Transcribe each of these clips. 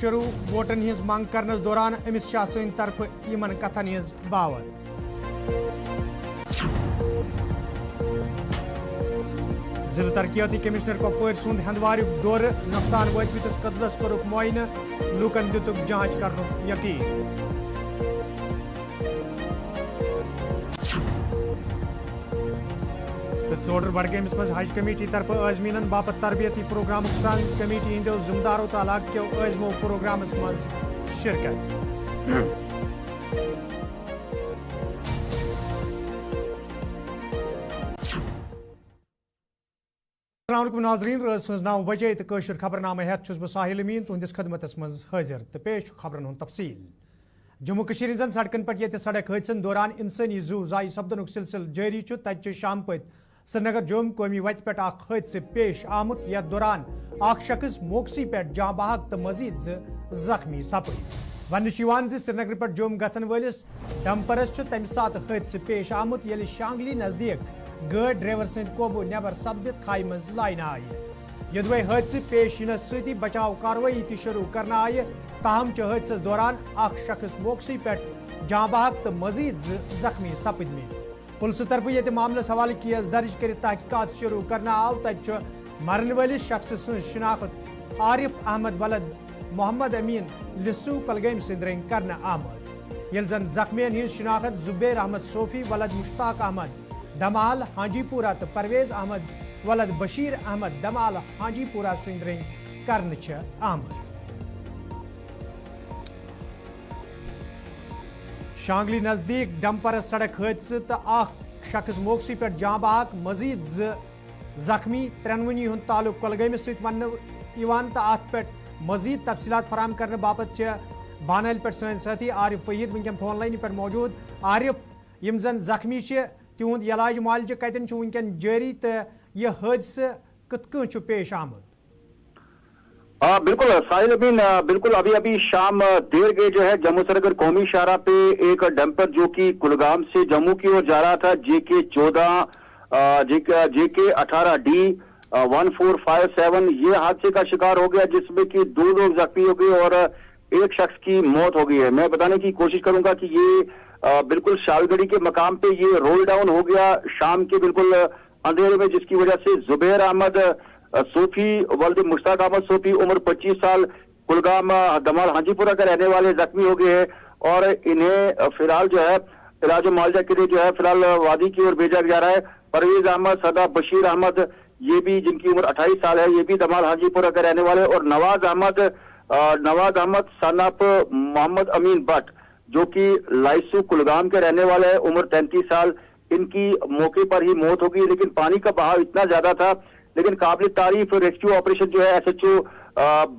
شروع ووٹن ہز منگ کرنس دوران امت شاہ سند طرف یمن کتھن ہز باوت ضلع ترقیاتی کمشنر کپوور سند ہندوار دور نقصان واتمتس قتلس کورک معائنہ لوکن دتک جانچ کرنک یقین ژوٹر بڈگامس مز حج کمیٹی طرف عازمینن باپت تربیتی پروگرام ساز کمیٹی ہندو ذمہ دارو تو علاقہ کیو عازمو پروگرامس مز شرکت السلام علیکم ناظرین رات سن 9 بجے تو قشر خبرنامہ ہیت چھس بہ ساحل امین تہندس خدمتس مز حاضر تو پیش خبرن ہند تفصیل جموں کشیر ہزن سڑکن پہ یہ سڑک حادثن دوران انسانی زو زائ سپدنک سلسلہ جاری تتہ شام پت سری نگر جوم قومی وتہ پہ حادثہ پیش آمت یتھ دوران اخ شخص موقعی پہ جاں بحق تو مزید زخمی سپد ون سری نگر پہ جوم گھن ولس ڈمپرس تمہ سات حادثہ پیش آمت یل شانگلی نزدیک گاڑی ڈرائیور سند قوبو نبر سپدت کھائی مز لائنہ آئی یدوے حادثہ پیش ینس ستی بچاؤ کاروٲیی تہ شروع کرنا آئی تاہم حادثس دوران اخ شخص موقعی پہ جاں بحق تو مزید زخمی سپدمے پولیس طرف یہ معاملس حوالہ کیس درج کر تحقیقات شروع کرنا آو تتہ مرن ولس شخص سن شناخت عارف احمد ولد محمد امین لسو کلگام سند رنگ کرنا آمت یل زن زخمین ہز شناخت زبیر احمد صوفی ولد مشتاق احمد دمال ہانجی پورہ تو پرویز احمد ولد بشیر احمد دمال ہانجی پورہ سند رنگ کرنا آمت شانگلی نزدیک ڈمپرس سڑک حادثہ تو اخ شخص موقعی پہ جاں بحق مزید زخمی ترونی ہند تعلق کلگام ست ون تو ات پہ مزید تفصیلات فراہم کرنے باپت بانل پہ سن ساتھی عارف فہید ونکن فون لائن پہ موجود عارف یم زن زخمی تہد علاج معالجہ کتن ونکن جاری تو یہ حادثہ کت کن پیش آمد بالکل ساحل امین بالکل ابھی شام دیر گئے جو ہے جموں سری نگر قومی شاہراہ پہ ایک ڈمپر جو کہ کلگام سے جموں کی اور جا رہا تھا JK18D 1457 یہ حادثے کا شکار ہو گیا جس میں کہ 2 لوگ زخمی ہو گئے اور ایک شخص کی موت ہو گئی ہے. میں بتانے کی کوشش کروں گا کہ یہ بالکل شالگڑی کے مقام پہ یہ رول ڈاؤن ہو گیا شام کے بالکل اندھیرے میں جس کی وجہ سے زبیر احمد صوفی ولد مشتاق احمد صوفی عمر 25 سال کلگام دمال ہانجی پورہ کا رہنے والے زخمی ہو گئے ہیں اور انہیں فی الحال جو ہے علاج و معالجہ کے لیے جو ہے فی الحال وادی کی اور بھیجا جا رہا ہے. پرویز احمد صدا بشیر احمد یہ بھی جن کی عمر 28 سال ہے یہ بھی دمال ہانجی پورہ کا رہنے والے اور نواز احمد سن آف محمد امین بٹ جو کہ لائسو کلگام کے رہنے والے ہیں عمر 33 سال ان کی موقع پر ہی موت ہو گئی لیکن پانی کا بہاؤ اتنا زیادہ تھا لیکن قابل تعریف ریسکیو آپریشن جو ہے SHO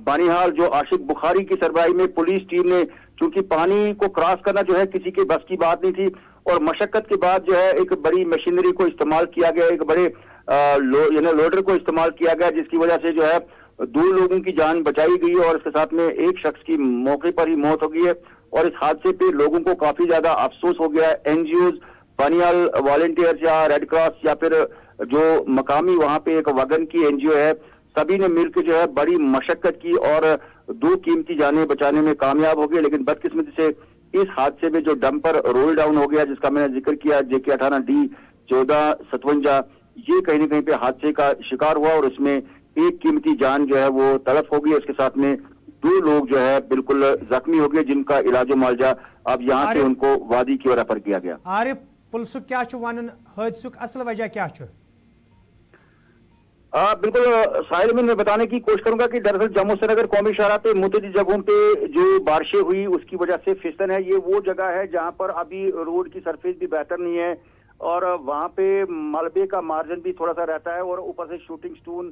بانیحال جو عاشق بخاری کی سربراہی میں پولیس ٹیم نے چونکہ پانی کو کراس کرنا جو ہے کسی کے بس کی بات نہیں تھی اور مشقت کے بعد جو ہے ایک بڑی مشینری کو استعمال کیا گیا ایک بڑے لوڈر کو استعمال کیا گیا جس کی وجہ سے جو ہے 2 لوگوں کی جان بچائی گئی اور اس کے ساتھ میں ایک شخص کی موقع پر ہی موت ہو گئی ہے اور اس حادثے پہ لوگوں کو کافی زیادہ افسوس ہو گیا ہے. NGOs بانیحال والنٹیئرز یا ریڈ کراس یا پھر جو مقامی وہاں پہ ایک وگن کی NGO ہے سبھی نے مل کے جو ہے بڑی مشقت کی اور 2 قیمتی جانیں بچانے میں کامیاب ہو گئے لیکن بدقسمتی سے اس حادثے میں جو ڈمپر رول ڈاؤن ہو گیا جس کا میں نے ذکر کیا JK18D 1457 یہ کہیں نہ کہیں پہ حادثے کا شکار ہوا اور اس میں ایک قیمتی جان جو ہے وہ تلف ہو گئی اس کے ساتھ میں 2 لوگ جو ہے بالکل زخمی ہو گئے جن کا علاج و معالجہ اب یہاں سے ان کو وادی کی اور ریفر کیا گیا. عارف پولیس کیا ونن حادثہ اصل وجہ کیا بالکل ساحل میں بتانے کی کوشش کروں گا کہ دراصل جموں سری نگر قومی شاہراہ پہ متعدد جگہوں پہ جو بارشیں ہوئی اس کی وجہ سے پھسلن ہے یہ وہ جگہ ہے جہاں پر ابھی روڈ کی سرفیس بھی بہتر نہیں ہے اور وہاں پہ ملبے کا مارجن بھی تھوڑا سا رہتا ہے اور اوپر سے شوٹنگ سٹون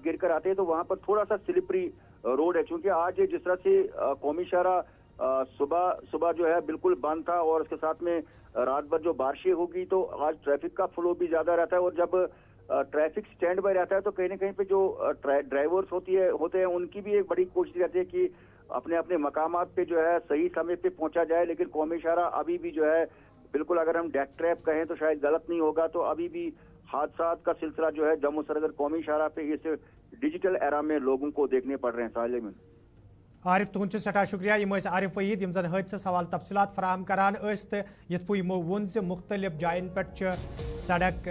گر کر آتے ہیں تو وہاں پر تھوڑا سا سلپری روڈ ہے چونکہ آج جس طرح سے قومی شاہراہ صبح جو ہے بالکل بند تھا اور اس کے ساتھ میں رات بھر جو بارشیں ہوگی تو آج ٹریفک کا فلو بھی زیادہ رہتا ہے اور جب ٹریفک سٹینڈ بائی رہتا ہے تو کہیں نہ کہیں پہ جو ڈرائیورز ہوتے ہیں ان کی بھی ایک بڑی کوشش رہتی ہے کہ اپنے مقامات پہ جو ہے صحیح سمے پہ پہنچا جائے لیکن قومی شاہراہ ابھی بھی جو ہے بالکل اگر ہم ڈیتھ ٹریپ کہیں تو شاید غلط نہیں ہوگا تو ابھی بھی حادثات کا سلسلہ جو ہے جموں سری نگر قومی شاہراہ پہ اس ڈیجیٹل ایرا میں لوگوں کو دیکھنے پڑ رہے ہیں. ساحل میں عارف تہد سٹھا شکریہ یم عارف وحید یم زن حادثس حوالہ تفصیلات فراہم کران تو یت پہ یمو وون مختلف جائن پہ سڑک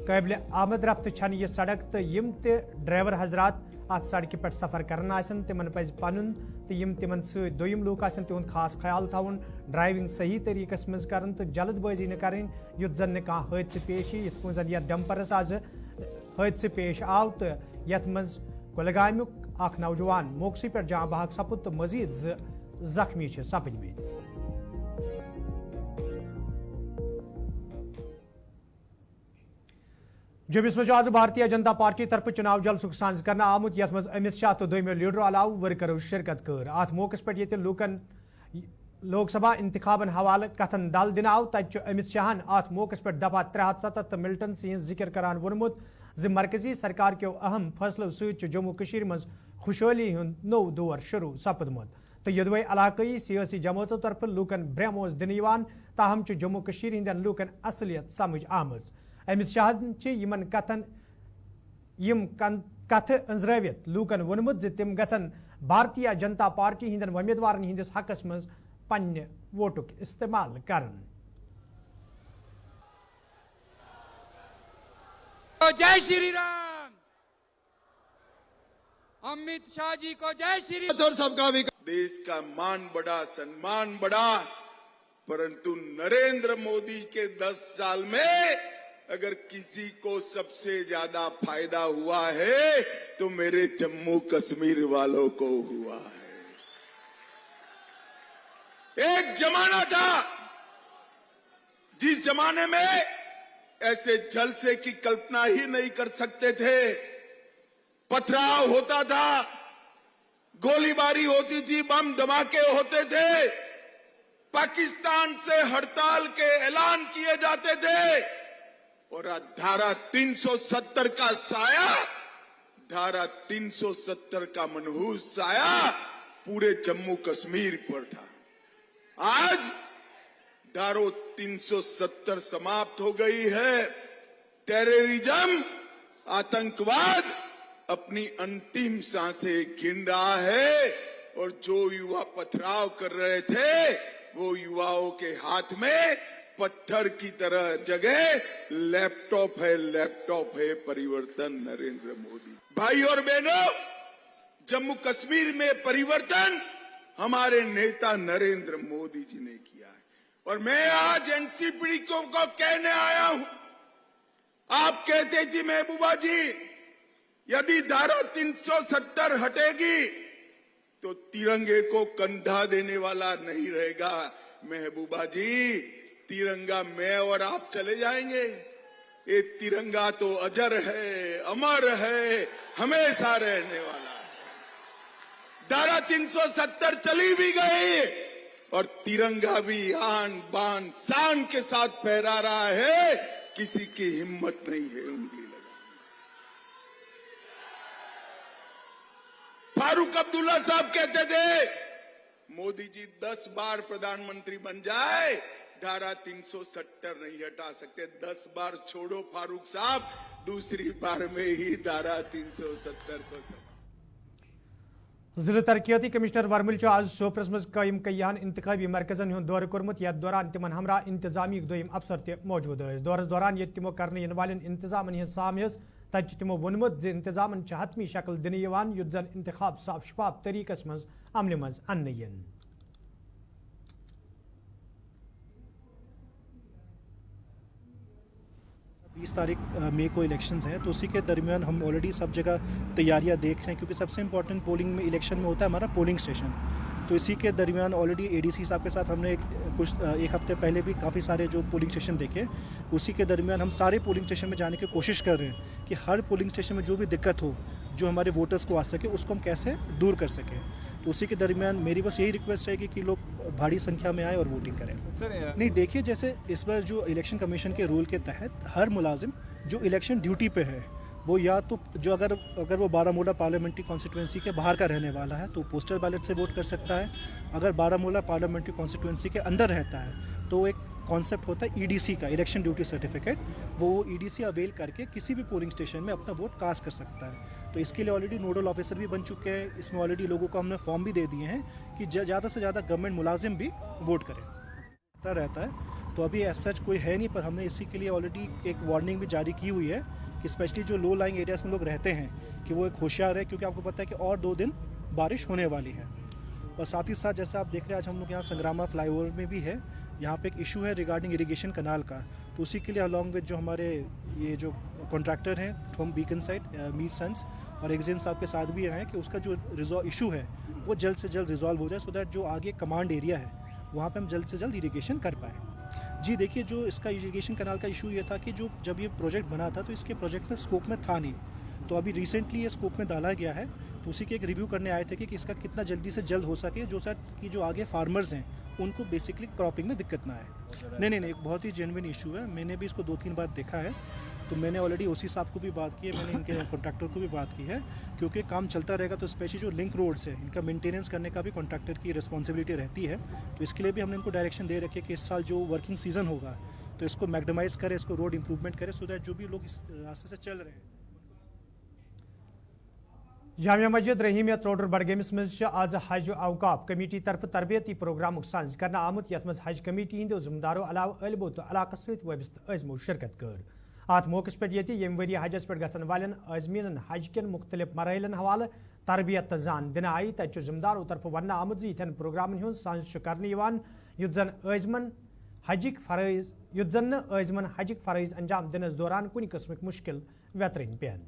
قابل آمد رفت چھن یہ سڑک تو یم ڈرائیور حضرات ات سڑکہ پہ سفر کران آسن تمن پز پن تو یم تمن ست دویم لوک آسن تہد خاص خیال تھاون ڈرائیونگ صحیح طریقس مز کرن تو جلد بازی نہ کریں یت زن نہ کانٛہہ حادثہ پیش یی یت پٲٹھۍ زن یتھ ڈمپرس آز حادثہ پیش آو تو یتھ مز کۄلگامیُک اخ نوجوان موقعی پہ جاں بحق سپد تو مزید زخمی سپدمت جمس مز آز بھارتیہ جنتا پارٹی طرف چناو جلسک سانز کرنا آمت یت مز امت شاہ تو دویمو لیڈرو علاوہ ورکرو شرکت کر ات موقع پہ لوکن لوک سبھا انتخابن حوالہ کتن دل دن آو تت امت شاہن ات موقع پہ دفعہ 370 تو ملٹن سن ذکر کران وونمت مرکزی سرکار کیو اہم فیصلو ست جموں کشیر مز خوشحالی ہند نو دور شروع سپدمت تو یدوے علاقائی سیاسی جماعتوں طرف لوکن برہم دن تاہم جموں کشیر ہندین لوکن اصلیت سمجھ آمز امت شاہن یمن کتھ انزروت لوکن وونمت تم گھن بھارتیہ جنتا پارٹی ہندین امیدوارن ہندس حقس مز پنہ ووٹک استعمال کرن जय श्री राम। अमित शाह जी को जय श्री और सबका विकास। देश का मान बढ़ा, सम्मान बढ़ा, परंतु नरेंद्र मोदी के 10 साल में अगर किसी को सबसे ज्यादा फायदा हुआ है तो मेरे जम्मू कश्मीर वालों को हुआ है। एक जमाना था जिस जमाने में ऐसे जलसे की कल्पना ही नहीं कर सकते थे। पथराव होता था, गोलीबारी होती थी, बम धमाके होते थे, पाकिस्तान से हड़ताल के ऐलान किए जाते थे और धारा 370 का साया, धारा 370 का मनहूस साया पूरे जम्मू कश्मीर पर था। आज धारा 370 समाप्त हो गई है। टेररिज्म, आतंकवाद अपनी अंतिम सांसें गिन रहा है और जो युवा पथराव कर रहे थे वो युवाओं के हाथ में पत्थर की तरह जगह लैपटॉप है परिवर्तन नरेंद्र मोदी। भाई और बहनों, जम्मू कश्मीर में परिवर्तन हमारे नेता नरेंद्र मोदी जी ने किया है और मैं आज एनसीपी को कहने आया हूं। आप कहते थी महबूबा जी यदि धारा 370 हटेगी तो तिरंगे को कंधा देने वाला नहीं रहेगा। महबूबा जी, तिरंगा मैं और आप चले जाएंगे, ये तिरंगा तो अजर है, अमर है, हमेशा रहने वाला है। धारा 370 चली भी गई और तिरंगा भी आन बान शान के साथ फहरा रहा है, किसी की हिम्मत नहीं है उंगली लगा। फारूक अब्दुल्ला साहब कहते थे मोदी जी 10 बार प्रधानमंत्री बन जाए धारा 370 नहीं हटा सकते। 10 बार छोड़ो फारूक साहब, दूसरी बार में ही धारा 370 को ضلع ترقیاتی کمشنر ورمل آز سوپرس مز قائم کیان انتخابی مرکزن ہند دورہ کورمت یتھ دوران تمن ہمراہ انتظامی دویم افسر تہ موجود ٲسۍ دورس دوران ییٚتہِ تمو کرنہٕ ین والٮ۪ن انتظامن ہٕنٛز سام ہیٚژ تتہِ چھِ تمو ووٚنمُت زِ انتظامن چھِ حتمی شکل دِنہٕ یِوان یُتھ زن انتخاب صاف شفاف طریقس منٛز عملہِ منٛز اننہٕ یِن۔ 20 تاریخ مئی کو الیکشنز ہیں تو اسی کے درمیان ہم آلریڈی سب جگہ تیاریاں دیکھ رہے ہیں کیونکہ سب سے امپورٹنٹ پولنگ میں الیکشن میں ہوتا ہے ہمارا پولنگ اسٹیشن۔ تو اسی کے درمیان آلریڈی اے ڈی سی صاحب کے ساتھ ہم نے ایک ہفتے پہلے بھی کافی سارے جو پولنگ اسٹیشن دیکھے۔ اسی کے درمیان ہم سارے پولنگ اسٹیشن میں جانے کی کوشش کر رہے ہیں کہ ہر پولنگ اسٹیشن میں جو بھی دقت ہو جو ہمارے ووٹرز کو آ سکے اس کو ہم کیسے دور کر سکیں۔ تو اسی کے درمیان میری بس یہی ریکویسٹ رہے گی کہ لوگ بھاری سنکھیا میں آئے اور ووٹنگ کریں۔ نہیں دیکھیے، جیسے اس بار جو الیکشن کمیشن کے رول کے تحت ہر ملازم جو الیکشن ڈیوٹی پہ ہے وہ یا تو جو اگر وہ بارہمولہ پارلیمنٹری کانسٹیٹوئنسی کے باہر کا رہنے والا ہے تو پوسٹل بیلٹ سے ووٹ کر سکتا ہے، اگر بارہمولہ پارلیمنٹری کانسٹیٹوئنسی کے اندر رہتا ہے تو ایک कॉन्सेप्ट होता है EDC का, इलेक्शन ड्यूटी सर्टिफिकेट, वो EDC अवेल करके किसी भी पोलिंग स्टेशन में अपना वोट कास्ट कर सकता है। तो इसके लिए ऑलरेडी नोडल ऑफिसर भी बन चुके हैं, इसमें ऑलरेडी लोगों को हमने फॉर्म भी दे दिए हैं कि ज़्यादा से ज़्यादा गवर्नमेंट मुलाजिम भी वोट करें रहता है। तो अभी एज सच कोई है नहीं, पर हमने इसी के लिए ऑलरेडी एक वार्निंग भी जारी की हुई है कि स्पेशली जो लो लाइंग एरियाज़ में लोग रहते हैं कि वो एक होशियार है, क्योंकि आपको पता है कि और 2 दिन बारिश होने वाली है। और साथ ही साथ जैसे आप देख रहे हैं आज हम लोग यहाँ संग्रामा फ्लाईओवर में भी है, यहाँ पे एक इशू है रिगार्डिंग इरिगेशन कनाल का, तो उसी के लिए अलॉन्ग विद जो हमारे ये जो कॉन्ट्रैक्टर हैं from beacon side Mir Sons और एक्जेन साहब के साथ भी आए कि उसका जो इशू है वो जल्द से जल्द रिजॉल्व हो जाए, सो दैट जो आगे कमांड एरिया है वहाँ पे हम जल्द से जल्द इरिगेशन कर पाएँ। जी देखिए, जो इसका इरिगेशन कनाल का इशू ये था कि जो जब ये प्रोजेक्ट बना था तो इसके प्रोजेक्ट में स्कोप में था नहीं, तो अभी रिसेंटली ये स्कोप में डाला गया है, तो उसी के एक रिव्यू करने आए थे कि इसका कितना जल्दी से जल्द हो सके, जो सर कि जो आगे फार्मर्स हैं उनको बेसिकली क्रॉपिंग में दिक्कत ना आए। नहीं, एक बहुत ही जेन्युइन इशू है, मैंने भी इसको 2-3 बार देखा है, तो मैंने ऑलरेडी OC साहब को भी बात की है, मैंने इनके कॉन्ट्रैक्टर को भी बात की है, क्योंकि काम चलता रहेगा तो स्पेशली जो लिंक रोड्स है इनका मेंटेनेंस करने का भी कॉन्ट्रैक्टर की रिस्पॉन्सिबिलिटी रहती है। तो इसके लिए भी हमने इनको डायरेक्शन दे रखी है कि इस साल जो वर्किंग सीज़न होगा तो इसको मैग्डमाइज़ करें, इसको रोड इंप्रूवमेंट करें, सो दैट जो भी लोग इस रास्ते से चल रहे हैं। जामिया मस्जिद रहीमिया चौडर बडगमिस मज आज हज अवकाफ कमेटी तरफ तरबियती प्रोग्राम साज कर आमुत यथ मज हज कमेटी हंदो जिम्मेदारों अलाव अलबो तो इलाक सबिस्त अजमो शिरकत कर। अत मौके पे यम वरी हजस पे गसन वालन अजमीन हज कन मुख्तलिफ मरहलन हवाले तरबियत जान दिन आई, तत जिम्मेदारों तरफ वन आमुत यथन प्रोग्राम हूँ साज कर युत जन अजमन हजिक फ़रज़ अंजाम दिनस दौरान कुछ किस्मक मुश्किल वेतरन पेन।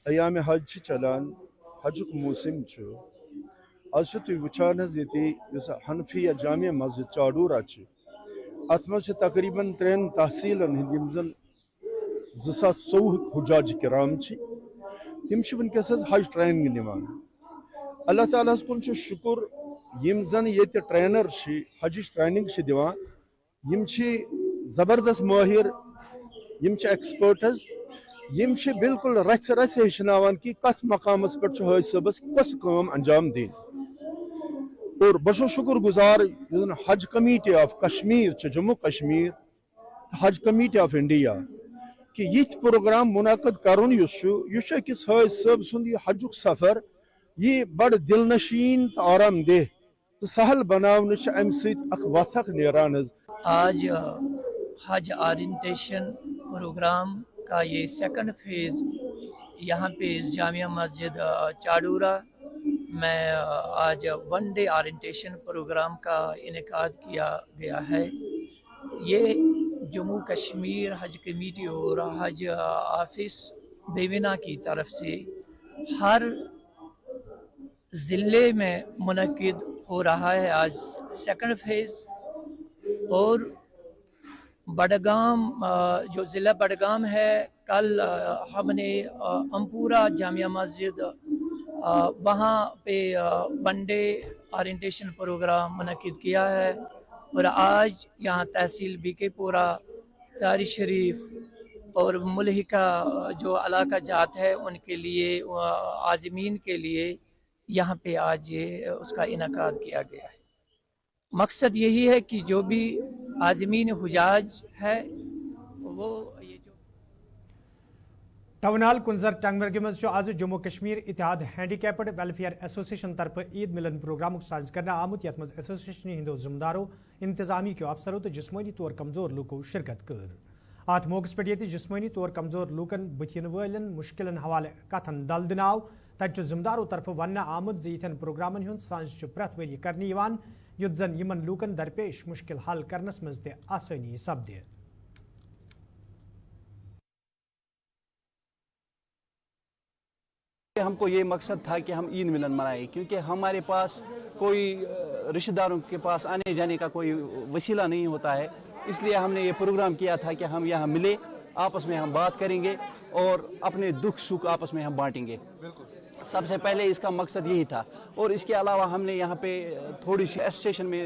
अयाम हज चलान हजुक मौसम आज तुम वुचान हनफिया जामिया मस्जिद चाडूरा अत मज तकरीबन 3 तहसीलन हिंद जन 2024 हुजाज किराम तम वनकस हज ट्रेनिंग निवान। अल्लाह ताला कुन शुक्र यम जन ये ट्रेनर हज ट्रेनिंग दिवान, यम जबरदस्त माहिर, यम एक्सपर्टस, यम बिल्कुल रथ रथ हेचनावान कि कत मकामस पे हज सबस कस काम अंजाम दिन। और बशो शुक्र गुजार हज कमेटी ऑफ कश्मीर जम्मू कश्मीर हज कमेटी ऑफ इंडिया कि यथ प्रोग्राम मुनाकद करुन अकिस हज सब सुंद हजुक सफर ये बड़ दिलनशीन तो आरामदेह तो सहल बनावन अम सख नेरान। आज हज ओरिएंटेशन प्रोग्राम का ये सेकंड फेज यहाँ पे इस जामिया मस्जिद चाडूरा में आज 1 डे ओरिएंटेशन प्रोग्राम का इनेकाद किया गया है। ये जम्मू कश्मीर हज कमेटी और हज ऑफिस बेविना की तरफ से हर ज़िले में मुनक्किद हो रहा है आज सेकंड फेज़। और बडगाम जो ज़िला बडगाम है, कल हमने अमपूरा जामिया मस्जिद वहाँ पे 1 डे ओरिएंटेशन प्रोग्राम मुनक्किद किया है। और आज यहाँ तहसील बीकेपुरा, चारी शरीफ और मुल्हिका जो इलाका जात है उनके लिए आज़मीन के लिए यहाँ पे आज ये उसका इनकाद किया गया है। मकसद यही है कि जो भी आज़मीन हुजाज है वो ये जो टवनाल कुंजर टंगमर्ग मज आज जम्मू कश्मीर इतिहाद हैंडीकैप्ड वेलफेयर एसोसिएशन तरफ ईद मिलन प्रोग्राम साज कर आमुत यथ मज एसोसिएशन हिंदो जिम्मेदारों इंतजामी के अफसरों तो जिस्मानी तौर कमजोर लूकों शिरकत कर। अत मौके पे जिस्मानी तौर कमजोर लूकन बुथिन वालन मुश्किलन हवाले कथन दल दिन आव, तत जिम्मेदारों तरफ वन आमुत यथन प्रोग्राम हूँ साज प्रत वरी कर युत जन यमन लूकन दरपेश मुश्किल हल करनस मज ते आसानी सपदे। हमको ये मकसद था कि हम ईद मिलन मनाएं, क्योंकि हमारे पास कोई रिश्तेदारों के पास आने जाने का कोई वसीला नहीं होता है, इसलिए हमने ये प्रोग्राम किया था कि हम यहाँ मिले, आपस में हम बात करेंगे और अपने दुख सुख आपस में हम बांटेंगे। सबसे पहले इसका मकसद यही था। और इसके अलावा हमने यहाँ पे थोड़ी सी एसोसिएशन में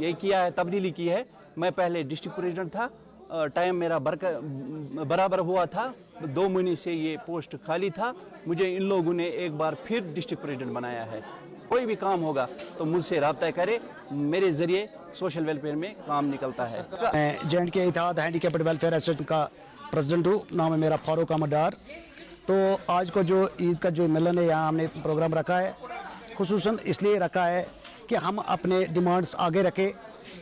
ये किया है, तब्दीली की है। मैं पहले डिस्ट्रिक्ट प्रेसिडेंट था टाइम मेरा बराबर हुआ था, 2 महीने से ये पोस्ट खाली था, मुझे इन लोगों ने एक बार फिर डिस्ट्रिक्ट प्रेसिडेंट बनाया है। कोई भी काम होगा तो मुझसे रब्ता करे, मेरे ज़रिए सोशल वेलफेयर में काम निकलता है। मैं J&K इत्तेहाद हैंडीकैप्ड वेलफेयर एसोसिएशन का प्रेसिडेंट हूँ, नाम है मेरा फारूक अहमद डार। तो आज को जो ईद का जो मिलन है, यहाँ हमने प्रोग्राम रखा है, खुसूसन इसलिए रखा है कि हम अपने डिमांड्स आगे रखें।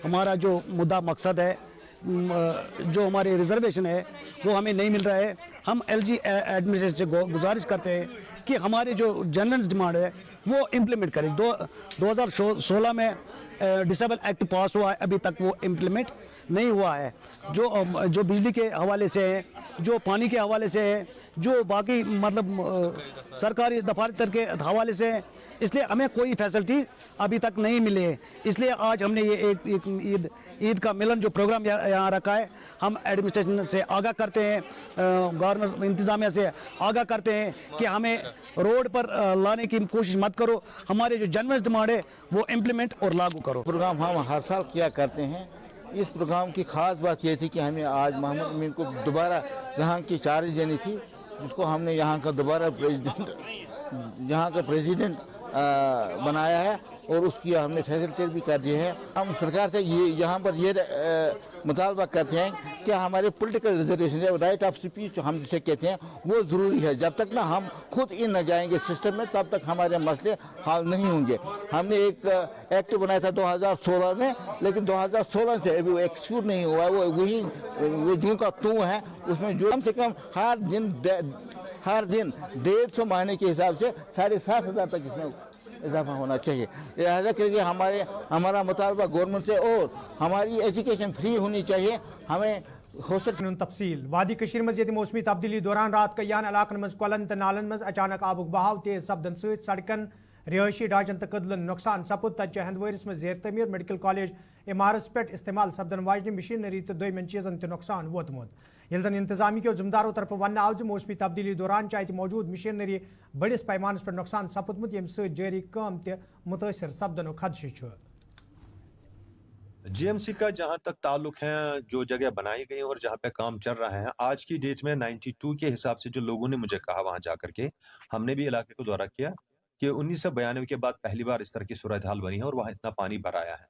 हमारा जो मुद्दा मकसद है, जो हमारे रिजर्वेशन है वो हमें नहीं मिल रहा है। हम LG एडमिनिस्ट्रेशन से गुजारिश करते हैं कि हमारे जो जनरल डिमांड है वो इम्प्लीमेंट करें। 2016 में डिसेबल एक्ट पास हुआ है, अभी तक वो इम्प्लीमेंट नहीं हुआ है। जो बिजली के हवाले से है, जो पानी के हवाले से है, जो बाकी मतलब सरकारी दफातर के हवाले से है, इसलिए हमें कोई फैसिलिटी अभी तक नहीं मिली है। इसलिए आज हमने ये एक ईद का मिलन जो प्रोग्राम यहाँ रखा है, हम एडमिनिस्ट्रेशन से आगाह करते हैं, गवर्नमेंट इंतज़ामिया से आगाह करते हैं कि हमें रोड पर लाने की कोशिश मत करो, हमारे जो जनरल डिमांड है वो इम्प्लीमेंट और लागू करो। प्रोग्राम हम हर साल किया करते हैं। इस प्रोग्राम की खास बात ये थी कि हमें आज मोहम्मद अमीन को दोबारा यहाँ की चार्ज देनी थी, जिसको हमने यहाँ का दोबारा प्रेसिडेंट बनाया है और उसकी हमने फैसिलिटेट भी कर दिए हैं। हम सरकार से यहाँ पर ये मुतालबा करते हैं कि हमारे पॉलिटिकल रिजर्वेशन है, राइट ऑफ स्पीच हम जिसे कहते हैं, वो ज़रूरी है। जब तक ना हम खुद इन न जाएंगे सिस्टम में, तब तक हमारे मसले हल नहीं होंगे। हमने एक एक्ट बनाया था 2016 में, लेकिन 2016 से अभी वो एक्सक्यूट नहीं हुआ। वो जूं का तू है, उसमें जो कम से कम हर दिन 150 महीने के हिसाब से 7,500 तक इसमें इजाफा होना चाहिए। लिहाजा करके हमारा मुतालबा गवर्नमेंट से, और हमारी एजुकेशन फ्री होनी चाहिए। हमें हो सकती तफसील वादी कशीर मज ये मौसमी तब्दीली दौरान रात कयान इलाकन मज कोलन तो नालन मज अचानक आबुक बहाव तेज सपदन सड़कन रिहायशी ढांचन तो कदलन नुकसान सपुद तत हंदवरिस में जेर तमीर मेडिकल कॉलेज इमारत पे इस्तेमाल सपदन वाजन मशीनरी तो दोयमन चीजन तो नुकसान वोतमुत। ये जन इंतजामी के जिम्मेदारों तरफ वन आव मौसमी तब्दीली दौरान चाहे मौजूद मशीनरी बड़िस पैमानस पर नुकसान सपुदमुत यम जारी काम ते मुतासर सपदन खदशे। GMC का जहां तक ताल्लुक है, जो जगह बनाई गई और जहां पे काम चल रहा है, आज की डेट में 92 के हिसाब से जो लोगों ने मुझे कहा वहां जाकर के, हमने भी इलाके को दौरा किया कि 1992 के बाद पहली बार इस तरह की सूरत हाल बनी है और वहां इतना पानी भर आया है।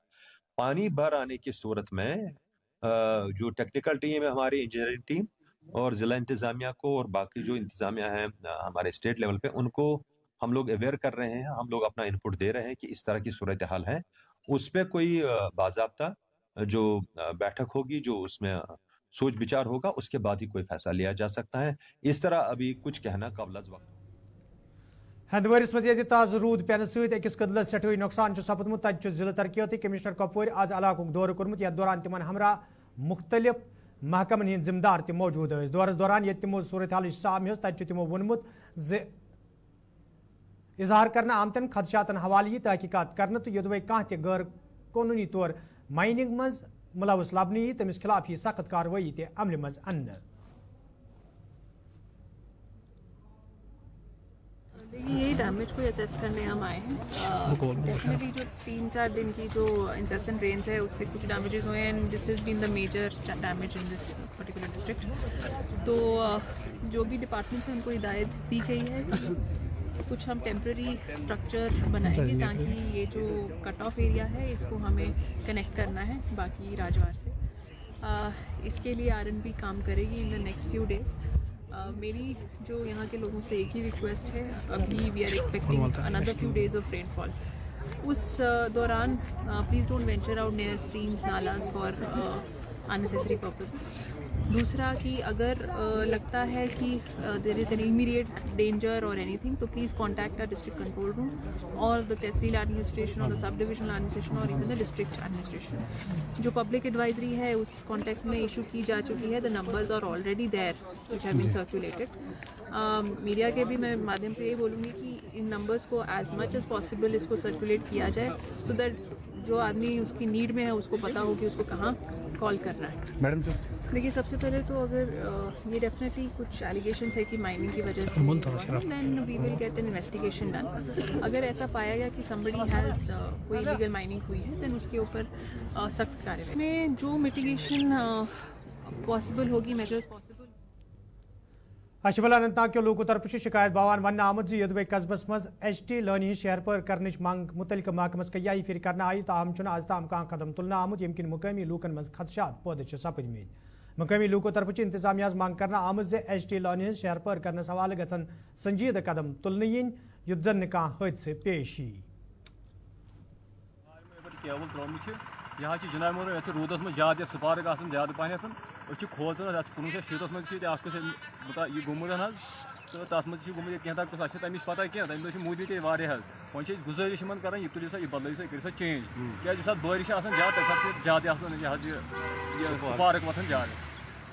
पानी भर आने की सूरत में जो टेक्निकल टीम है, हमारी इंजीनियरिंग टीम और जिला इंतजामिया को और बाकी जो इंतजामिया है हमारे स्टेट लेवल पे, उनको हम लोग अवेयर कर रहे हैं, हम लोग अपना इनपुट दे रहे हैं कि इस तरह की सूरत हाल है। उस पर कोई बाज़ाब्ता जो बैठक होगी, जो उसमें सोच विचार होगा, उसके बाद ही कोई फैसला लिया जा सकता है। इस तरह अभी कुछ कहना काबिल वक्त। हंदवरिस मज ताज़ रूद पेन सकिस कदल सठई नुकसान सपदमुत तत जिला तरक्याती कमिश्नर कपवर आज इलाक दौर कोर्मुत। यथ दौरान तिमन हमरा मुख्तलिफ महकमन हंद जिम्मेदार ते मौजूद दौरस दौरान ये तिमो सूरत हाल साम तत तिमो वोनमुत इजहार करना आमतन खदशातन हवाले ये तहकीकात करने तो योदवे कह ते गैर कानूनी तौर माइनिंग मज मुलवस लबनी तमिस खिलाफ ही सख्त कार्रवाई ते अमल मज अन्न। देखिए, यही डैमेज को असेस करने हम आए हैं। डेफिनेटली जो 3-4 दिन की जो इंसेसेंट रेन्स है उससे कुछ डैमेजेस हुए हैं, this is been the major damage in this particular district. तो जो भी डिपार्टमेंट्स हैं उनको हिदायत दी गई है कि कुछ हम टेम्प्रेरी स्ट्रक्चर बनाएंगे ताकि ये जो कट ऑफ एरिया है इसको हमें कनेक्ट करना है बाकी राजवार से। इसके लिए RNB काम करेगी in the next few days. मेरी जो यहाँ के लोगों से एक ही रिक्वेस्ट है, अभी we are expecting another few days of rainfall. उस दौरान please don't venture out near streams nalas for unnecessary purposes. दूसरा कि अगर लगता है कि there is an immediate danger और एनीथिंग, तो please contact our district control room और द तहसील एडमिनिस्ट्रेशन और द सब डिविजनल एडमिनिस्ट्रेशन और इवन द डिस्ट्रिक्ट एडमिनिस्ट्रेशन। जो पब्लिक एडवाइजरी है उस कॉन्टेक्स्ट में इशू की जा चुकी है। The numbers are already there which have been circulated. Media के भी मैं माध्यम से ये बोलूँगी कि इन नंबर्स को एज मच एज़ पॉसिबल इसको सर्कुलेट किया जाए, सो दैट जो आदमी उसकी नीड में है उसको पता हो कि उसको कहाँ कॉल करना है। मैडम जो देखिए, सबसे पहले तो अगर ये डेफिनेटली कुछ एलिगेशंस है कि माइनिंग की वजह से, then we will get an investigation done. अगर ऐसा पाया गया कि समबडी हैज़ कोई इलीगल माइनिंग हुई है, देन उसके ऊपर सख्त कार्रवाई में जो मिटिगेशन पॉसिबल होगी मेजर्स पॉसिबल। अशबल अनंतनाग के लोगों तरफ शिकायत बवान वन आमद यदवे कस्बस मज HT लर्निंग शहर पर करने मंग मुतलिक महकमस कई फिर करना आई ताहम आज ताम कह कदम तुलना आमुत यम मुकामी लूकन मज खदशात पैदा सपदमत। मुकामी लोगों तरफ इंतजामिया मंग करना आमद HT लर्निंग शहर पर करने हवाले गन संजीद कदम तुलने इन युद्ध जन कह हादसे पेश यी। यहाँ जनाब मोहतरम ये रूदस में ज्यादा स्पार्क ज्यादा पहन खोसान कुछ शीतस मज यह गुमुत तो तथ मज गुमुत क्या तमिस पता क्या तमें मूदी ते वो गुजारिश कर यह तुलो सा यह बदल सा कर चेंज क्या दौर ज्यादा तमें ज्यादा स्पार्क वथान ज्यादा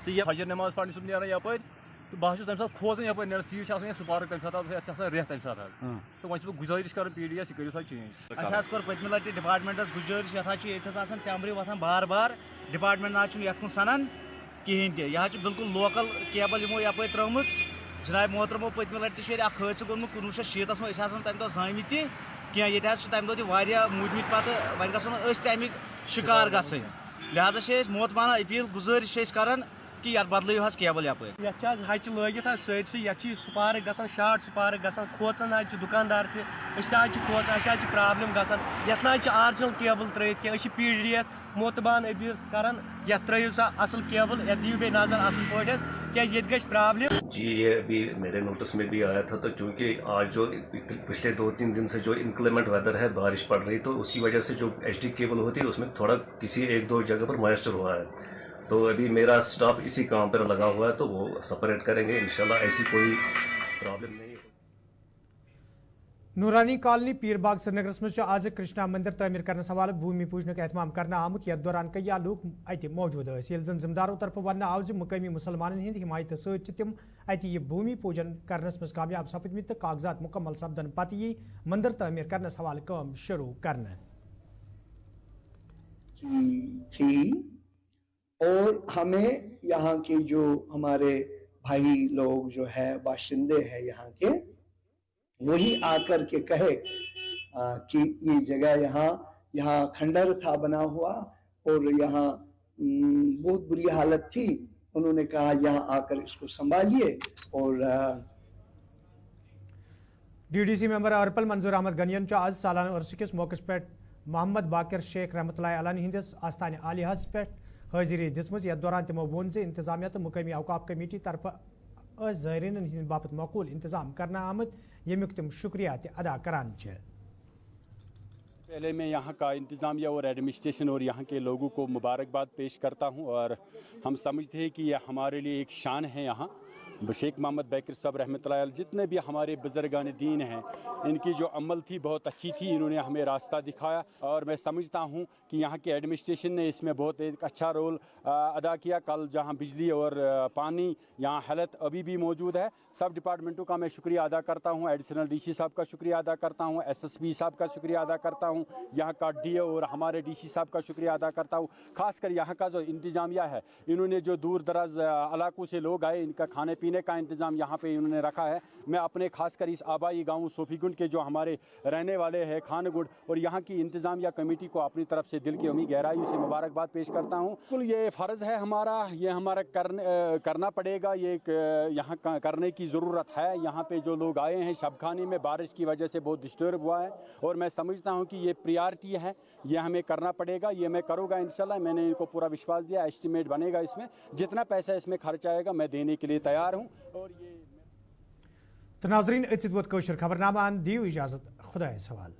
तो यह फजर नमाज पढ़ने सुबह ना यप तो बहुत तम सात खोजान यप चीज स्पार्क तम सात रेत तम सात तो वह गुजारिश कर PDS यह करो सा चेंज कोर पत्म लटि डिपार्टमेंटस गुजारिश ये टैमरी वथान बार बार डिपार्टमेंट ना ये सनान कहें तह यह बिल्कुल लोकल केबल यमो यप त्रुम जनाब मोहतरमो पत्म लटि हादसा गोमुत 1960 में तम दह जामि क्या तम दह मूदमि पे वह गो तमिक शिकार ग लिहाजा मोतमाना अपील गुजारिश कर कि ये बदलो केबल यप हच लगित सरसै ये स्पार्क ग शार्ट स्पार्क ग खोचन दुकानदार तज खोचान प्रॉब्लम ग आर्जिनल केबल त्रित PDS मोतबान अपील कर त्रो सा असल केबल ये दिव बे नजर असल पे क्या ये गई प्रॉब्लम। जी ये अभी मेरे नोटिस में भी आया था तो चूंकि आज जो पिछले 2-3 दिन से जो इंक्लेमेंट वेदर है बारिश पड़ रही तो उसकी वजह से जो HT केबल होती है उसमें थोड़ा किसी 1-2 जगह पर मॉइस्चर हुआ है तो अभी मेरा स्टाफ इसी काम पर लगा हुआ है तो वो सेपरेट करेंगे इंशाल्लाह ऐसी कोई प्रॉब्लम नहीं। नूरानी कॉलोनी पीरबाग श्रीनगर मज आज कृष्णा मंदिर तमीर करने हवाले भूमि पूजन का एहतमाम करना आमुत यथ दौरान कई लूक अत मौजूद जन जिम्मेदारों तरफ वन आव मुकामी मुसलमान हिंद हिमायत सम यह भूमि पूजन करने मज कामयाब सपदमत तो कागजात मुकम्मल सपदन पत यी मंदिर तमीर करने हवाले काम शुरू करने थी और हमें यहाँ के जो हमारे भाई लोग जो है बाशिंदे हैं यहाँ के वही आकर के कहे कि ये जगह यहाँ खंडर था बना हुआ और यहाँ बहुत बुरी हालत थी। उन्होंने कहा यहाँ आकर इसको संभालिए और DDC मेंबर अर्पल मंजूर अहमद गनियन आज सालाना उर्स किस मौके पर मोहम्मद बाकिर शेख रहमतुल्लाह अलैहि हिंदिस आस्थान आलियास पे हाजिरी दिसमज यथ दौरान तमो वोन से इंतजामिया तो मुकामी औकाफ कमेटी तरफ ज़ायरीन हिंद बापत मकूल इंतजाम करना आमद यमुक तुम शुक्रिया अदा करान। पहले मैं यहाँ का इंतज़ामिया और एडमिनिस्ट्रेशन और यहाँ के लोगों को मुबारकबाद पेश करता हूँ और हम समझते हैं कि यह हमारे लिए एक शान है। यहाँ शेख मोहम्मद बाकिर साहब रहमतुल्लाह अलैह जितने भी हमारे बुजुर्गान दीन हैं इनकी जो अमल थी बहुत अच्छी थी, इन्होंने हमें रास्ता दिखाया और मैं समझता हूँ कि यहाँ के एडमिनिस्ट्रेशन ने इसमें बहुत एक अच्छा रोल अदा किया। कल जहाँ बिजली और पानी यहाँ हेल्थ अभी भी मौजूद है, सब डिपार्टमेंटों का मैं शुक्रिया अदा करता हूँ, एडिशनल DC साहब का शुक्रिया अदा करता हूँ, SSP साहब का शुक्रिया अदा करता हूँ, यहाँ का DO और हमारे DC साहब का शुक्रिया अदा करता हूँ। खासकर यहाँ का जो इंतज़ामिया है, इन्होंने जो दूर दराज इलाकों से लोग आए, इनका खाने पीने का इंतज़ाम यहाँ पे इन्होंने रखा है। मैं अपने खासकर इस आबाई गाँव सोफीगुंड के जो हमारे रहने वाले हैं खानगुंड और यहाँ की इंतज़ामिया कमेटी को अपनी तरफ से दिल की अमी गहराई से मुबारकबाद पेश करता हूँ। बिल्कुल ये फ़र्ज़ है हमारा, ये हमारा करना पड़ेगा, ये यहाँ करने की ज़रूरत है। यहाँ पे जो लोग आए हैं शब खाने में बारिश की वजह से बहुत डिस्टर्ब हुआ है और मैं समझता हूँ कि ये प्रायोरिटी है, ये हमें करना पड़ेगा, ये मैं करूँगा इंशाल्लाह। मैंने इनको पूरा विश्वास दिया, एस्टिमेट बनेगा, इसमें जितना पैसा इसमें खर्च आएगा मैं देने के लिए तैयार हूँ। और ये तो नाज़रीन खबरनामा दियो इजाज़त, खुदा सवाल।